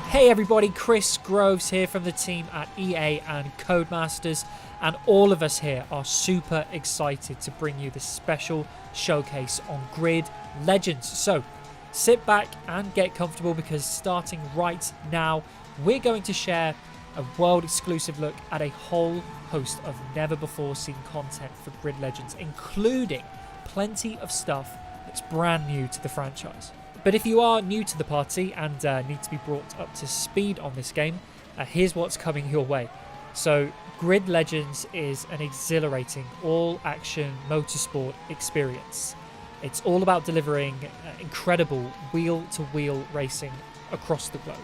Hey everybody, Chris Groves here from the team at EA and Codemasters, and all of us here are super excited to bring you this special showcase on Grid Legends. So sit back and get comfortable, because starting right now, we're going to share a world exclusive look at a whole host of never before seen content for Grid Legends, including plenty of stuff that's brand new to the franchise. But if you are new to the party and need to be brought up to speed on this game, here's what's coming your way. So Grid Legends is an exhilarating all-action motorsport experience. It's all about delivering incredible wheel-to-wheel racing across the globe.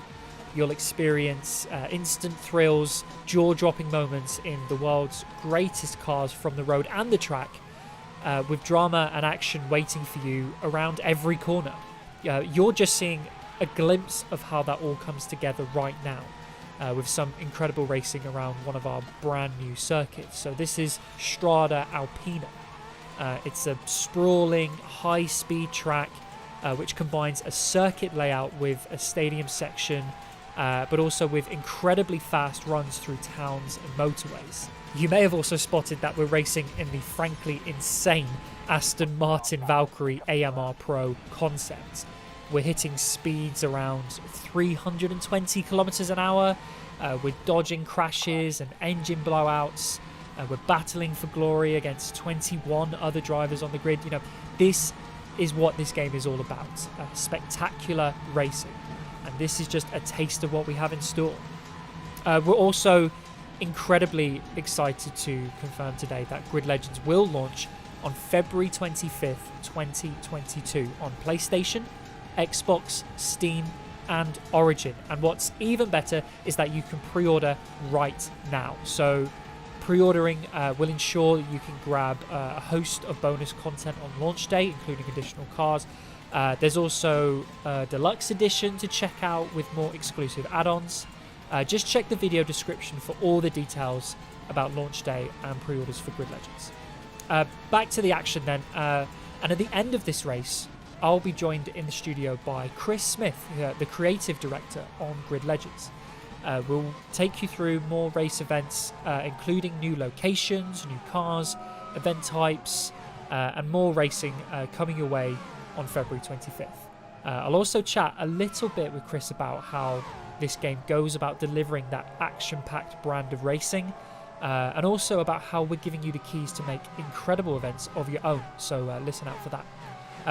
You'll experience instant thrills, jaw-dropping moments in the world's greatest cars from the road and the track, with drama and action waiting for you around every corner. You're just seeing a glimpse of how that all comes together right now, with some incredible racing around one of our brand new circuits. So this is Strada Alpina. It's a sprawling, high-speed track which combines a circuit layout with a stadium section, but also with incredibly fast runs through towns and motorways. You may have also spotted that we're racing in the frankly insane Aston Martin Valkyrie AMR Pro concept. We're hitting speeds around 320 kilometers an hour. We're dodging crashes and engine blowouts. We're battling for glory against 21 other drivers on the grid. You know, this is what this game is all about. Spectacular racing. And this is just a taste of what we have in store. We're also incredibly excited to confirm today that Grid Legends will launch on February 25th, 2022 on PlayStation, Xbox, Steam, and Origin. And what's even better is that you can pre-order right now. So pre-ordering will ensure you can grab a host of bonus content on launch day, including additional cars. There's also a deluxe edition to check out with more exclusive add-ons. Just check the video description for all the details about launch day and pre-orders for Grid Legends. Back to the action then, and at the end of this race, I'll be joined in the studio by Chris Smith, the creative director on Grid Legends. We'll take you through more race events, including new locations, new cars, event types, and more racing coming your way on February 25th. I'll also chat a little bit with Chris about how this game goes about delivering that action-packed brand of racing, and also about how we're giving you the keys to make incredible events of your own, so listen out for that.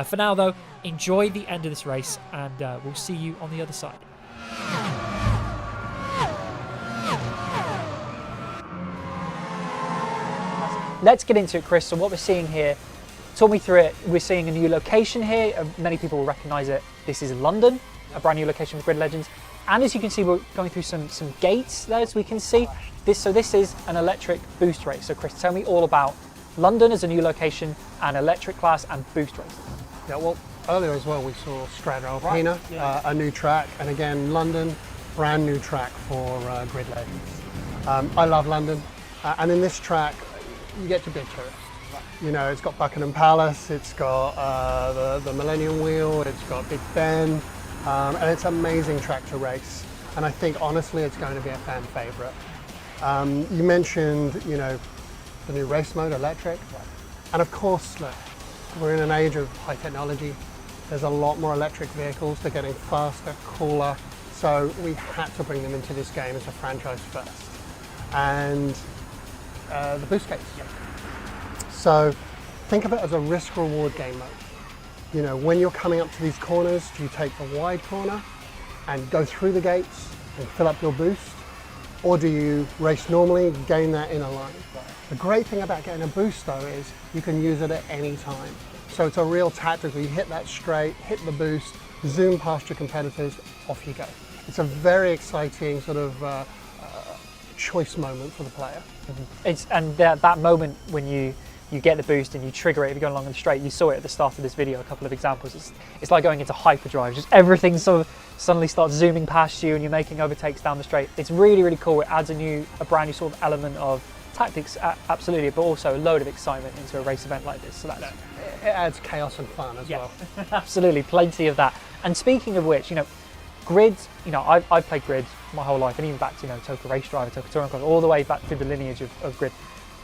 For now though, enjoy the end of this race, and we'll see you on the other side. Let's get into it, Chris. So what we're seeing here, talk me through it. We're seeing a new location here. Many people will recognise it. This is London, a brand new location for Grid Legends. And as you can see, we're going through some gates there, as we can see. This is an electric boost race. So Chris, tell me all about London as a new location, and electric class and boost race. Yeah, well, earlier as well we saw Strada Alpina, right. Yeah. A new track, and again London, brand new track for Grid Legends. I love London, and in this track you get to be a tourist. Right. You know, it's got Buckingham Palace, it's got the Millennium Wheel, it's got Big Ben, and it's an amazing track to race. And I think honestly it's going to be a fan favourite. You mentioned, you know, the new race mode, electric, right. And of course, look, we're in an age of high technology. There's a lot more electric vehicles. They're getting faster, cooler. So we had to bring them into this game as a franchise first. And the boost gates. Yep. So think of it as a risk-reward game mode. You know, when you're coming up to these corners, do you take the wide corner and go through the gates and fill up your boost? Or do you race normally, gain that inner line? Right. The great thing about getting a boost though is you can use it at any time. So it's a real tactic where you hit that straight, hit the boost, zoom past your competitors, off you go. It's a very exciting sort of choice moment for the player. Mm-hmm. And that moment when you get the boost and you trigger it if you're going along the straight, you saw it at the start of this video, a couple of examples. It's like going into hyperdrive, just everything sort of suddenly starts zooming past you and you're making overtakes down the straight. It's really, really cool. It adds a brand new sort of element of tactics, absolutely, but also a load of excitement into a race event like this. So that's, it adds chaos and fun as well. Absolutely, plenty of that. And speaking of which, you know, Grid, I've played Grid my whole life, and even back to, Toka Race Driver, Toka Touring Car, all the way back through the lineage of Grid.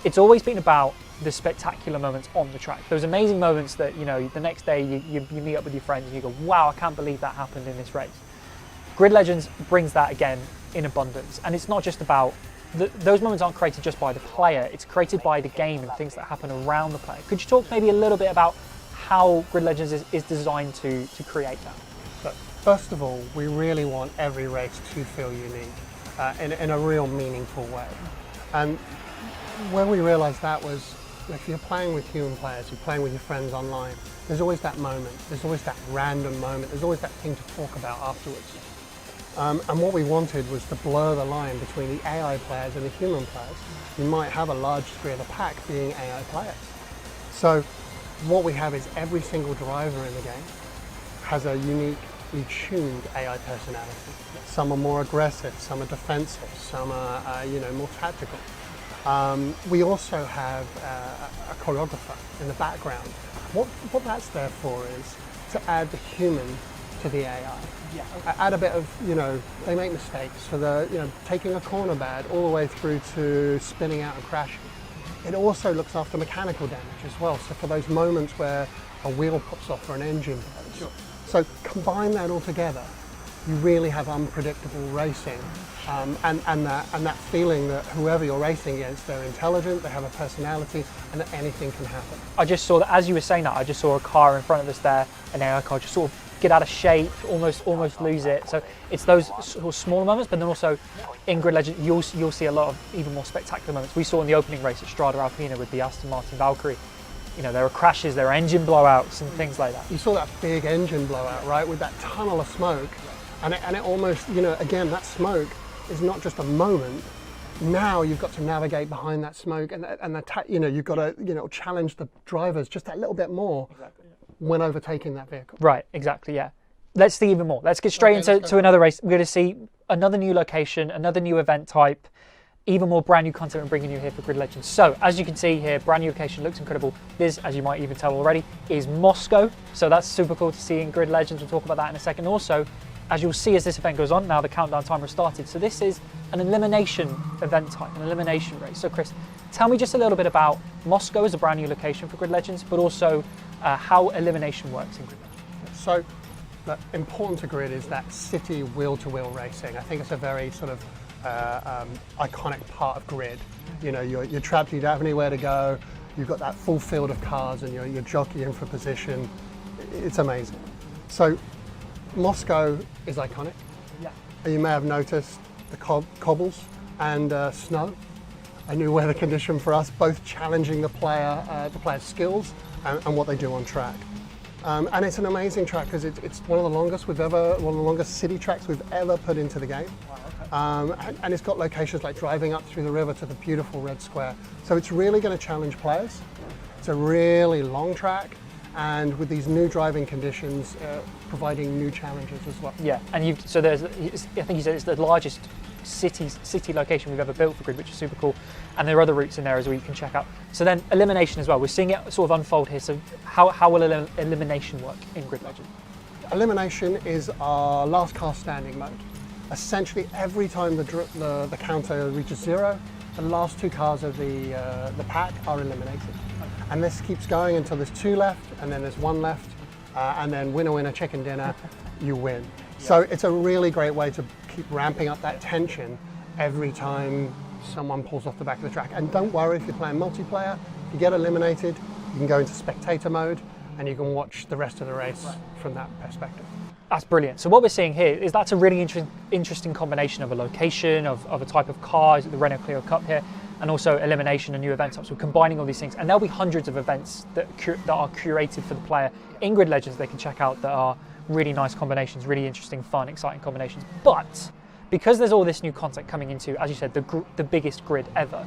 It's always been about the spectacular moments on the track. Those amazing moments that, the next day you meet up with your friends and you go, wow, I can't believe that happened in this race. Grid Legends brings that again in abundance. And it's not just about, those moments aren't created just by the player, it's created by the game and things that happen around the player. Could you talk maybe a little bit about how Grid Legends is designed to create that? But first of all, we really want every race to feel unique in a real meaningful way. And where we realized that was, if you're playing with human players, you're playing with your friends online, there's always that moment, there's always that random moment, there's always that thing to talk about afterwards. And what we wanted was to blur the line between the AI players and the human players. You might have a large degree of the pack being AI players. So what we have is every single driver in the game has a uniquely tuned AI personality. Some are more aggressive, some are defensive, some are more tactical. We also have a choreographer in the background. What that's there for is to add the human to the AI. Yeah. Add a bit of, they make mistakes for the, taking a corner bad all the way through to spinning out and crashing. It also looks after mechanical damage as well. So for those moments where a wheel pops off or an engine blows. Sure. So combine that all together, you really have unpredictable racing, and that feeling that whoever you're racing against, they're intelligent, they have a personality, and that anything can happen. I just saw that, as you were saying that, I just saw a car in front of us there, an AI car, just sort of get out of shape, almost lose it. So it's those sort of smaller moments, but then also in Grid Legend, you'll see a lot of even more spectacular moments. We saw in the opening race at Strada Alpina with the Aston Martin Valkyrie. There were crashes, there were engine blowouts and things like that. You saw that big engine blowout, right, with that tunnel of smoke, and it almost, again, that smoke is not just a moment. Now you've got to navigate behind that smoke, and you've got to, challenge the drivers just that little bit more. Exactly. When overtaking that vehicle. Right, exactly, yeah. Let's see even more. Let's get straight into another race. We're going to see another new location, another new event type, even more brand new content we're bringing you here for Grid Legends. So, as you can see here, brand new location, looks incredible. This, as you might even tell already, is Moscow. So that's super cool to see in Grid Legends. We'll talk about that in a second. Also, as you'll see as this event goes on, now the countdown timer has started. So this is an elimination event type, an elimination race. So Chris, tell me just a little bit about Moscow as a brand new location for Grid Legends, but also how elimination works in Grid Legends. So important to Grid is that city wheel-to-wheel racing. I think it's a very sort of iconic part of Grid. You're trapped, you don't have anywhere to go, you've got that full field of cars and you're jockeying for position. It's amazing. So Moscow is iconic. Yeah. You may have noticed the cobbles and snow, a new weather condition for us, both challenging the player's skills and what they do on track. And it's an amazing track because it's one of the longest city tracks we've ever put into the game. Wow, okay. And it's got locations like driving up through the river to the beautiful red square. So it's really going to challenge players. It's a really long track, and with these new driving conditions, providing new challenges as well. Yeah, and I think you said it's the largest city location we've ever built for Grid, which is super cool. And there are other routes in there as well you can check out. So then elimination as well. We're seeing it sort of unfold here. So how will elimination work in Grid Legend? Elimination is our last car standing mode. Essentially, every time the counter reaches zero, the last two cars of the pack are eliminated. And this keeps going until there's two left, and then there's one left, and then winner, chicken dinner, you win. Yeah. So it's a really great way to keep ramping up that tension every time someone pulls off the back of the track. And don't worry if you're playing multiplayer, if you get eliminated, you can go into Spectator Mode, and you can watch the rest of the race from that perspective. That's brilliant. So what we're seeing here is that's a really interesting combination of a location, of a type of car, the Renault Clio Cup here, and also elimination and new event types. We're combining all these things, and there'll be hundreds of events that are curated for the player in Grid Legends they can check out that are really nice combinations, really interesting, fun, exciting combinations. But because there's all this new content coming into, as you said, the biggest grid ever,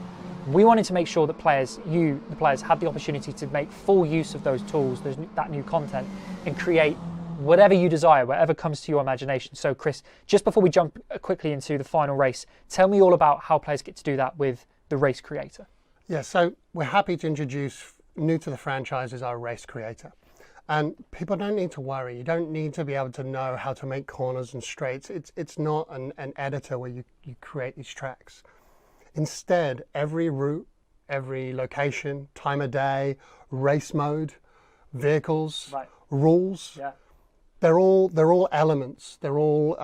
we wanted to make sure that the players, had the opportunity to make full use of those tools, that new content, and create whatever you desire, whatever comes to your imagination. So Chris, just before we jump quickly into the final race, tell me all about how players get to do that with the race creator. Yeah, so we're happy to introduce, new to the franchise, is our race creator. And people don't need to worry. You don't need to be able to know how to make corners and straights. It's not an editor where you create these tracks. Instead, every route, every location, time of day, race mode, vehicles, rules, they're all elements. They're all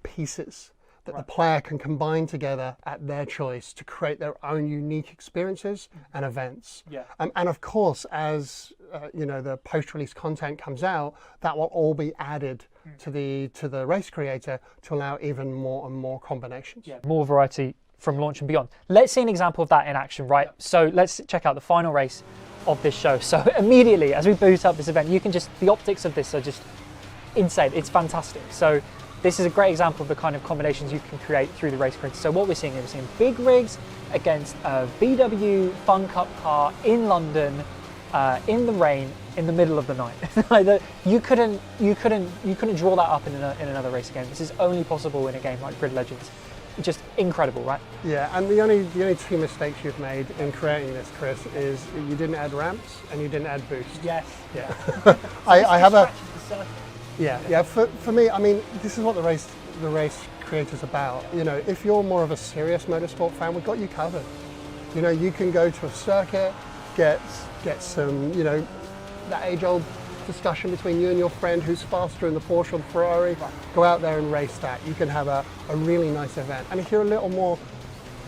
pieces that the player can combine together at their choice to create their own unique experiences and events. And of course, as the post-release content comes out, that will all be added to the race creator to allow even more and more combinations. More variety from launch and beyond. Let's see an example of that in action, right? So let's check out the final race of this show. So immediately as we boot up this event, the optics of this are just insane. It's fantastic. So this is a great example of the kind of combinations you can create through the race creator. So what we're seeing is big rigs against a VW Fun Cup car in London, in the rain, in the middle of the night. You couldn't draw that up in another race game. This is only possible in a game like Grid Legends. Just incredible, right? Yeah, and the only two mistakes you've made in creating this, Chris, is you didn't add ramps and you didn't add boost. Yes. Yeah. I have a. Yeah. For me, I mean, this is what the race creator's about. If you're more of a serious motorsport fan, we've got you covered. You can go to a circuit, get some, that age-old discussion between you and your friend who's faster in the Porsche or the Ferrari. Go out there and race that. You can have a really nice event. And if you're a little more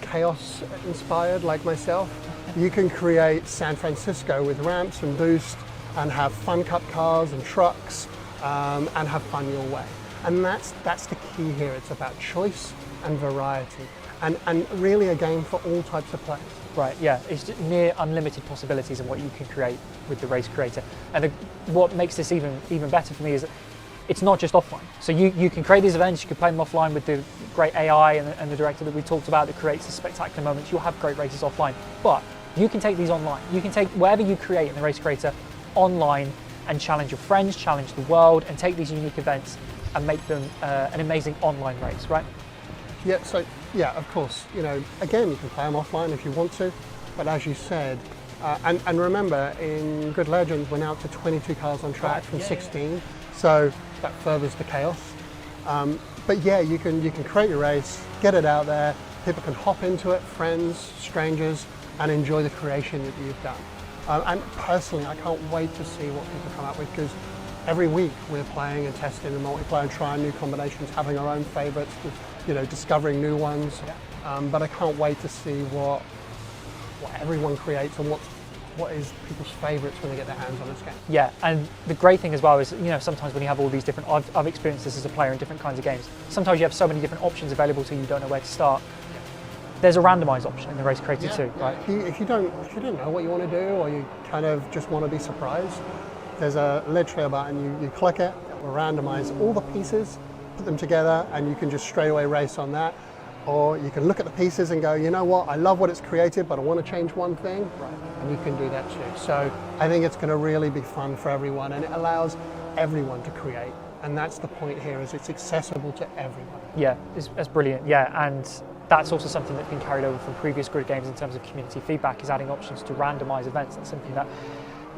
chaos inspired like myself, you can create San Francisco with ramps and boost and have Fun Cup cars and trucks and have fun your way. And that's the key here. It's about choice and variety and really a game for all types of players. Right, yeah, it's near unlimited possibilities of what you can create with the race creator. And what makes this even better for me is that it's not just offline. So you can create these events, you can play them offline with the great AI and the director that we talked about that creates the spectacular moments. You'll have great races offline, but you can take these online. You can take whatever you create in the race creator online and challenge your friends, challenge the world, and take these unique events and make them an amazing online race, right? Yeah, so yeah, of course, again, you can play them offline if you want to, but as you said, and remember, in Grid Legends, we're now up to 22 cars on track from 16, so that furthers the chaos. But yeah, you can create your race, get it out there, people can hop into it, friends, strangers, and enjoy the creation that you've done. And personally, I can't wait to see what people come up with, because every week we're playing and testing the multiplayer and trying new combinations, having our own favourites, discovering new ones. But I can't wait to see what everyone creates and what is people's favourites when they get their hands on this game. Yeah, and the great thing as well is, sometimes when you have all these different, I've experienced this as a player in different kinds of games. Sometimes you have so many different options available to you, you don't know where to start. There's a randomised option in the race creator too, right? If you don't know what you want to do, or you kind of just want to be surprised, there's literally a button, you click it, it will randomise all the pieces, put them together, and you can just straight away race on that. Or you can look at the pieces and go, you know what, I love what it's created, but I want to change one thing, and you can do that too. So I think it's going to really be fun for everyone, and it allows everyone to create. And that's the point here, is it's accessible to everyone. Yeah, that's brilliant. Yeah, and that's also something that's been carried over from previous Grid games in terms of community feedback, is adding options to randomise events. That's something that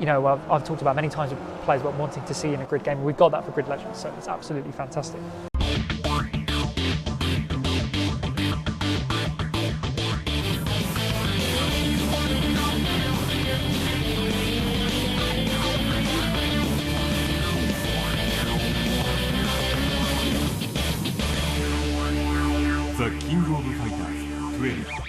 I've talked about many times with players about wanting to see in a Grid game. We've got that for Grid Legends, so it's absolutely fantastic. The King of Fighters 12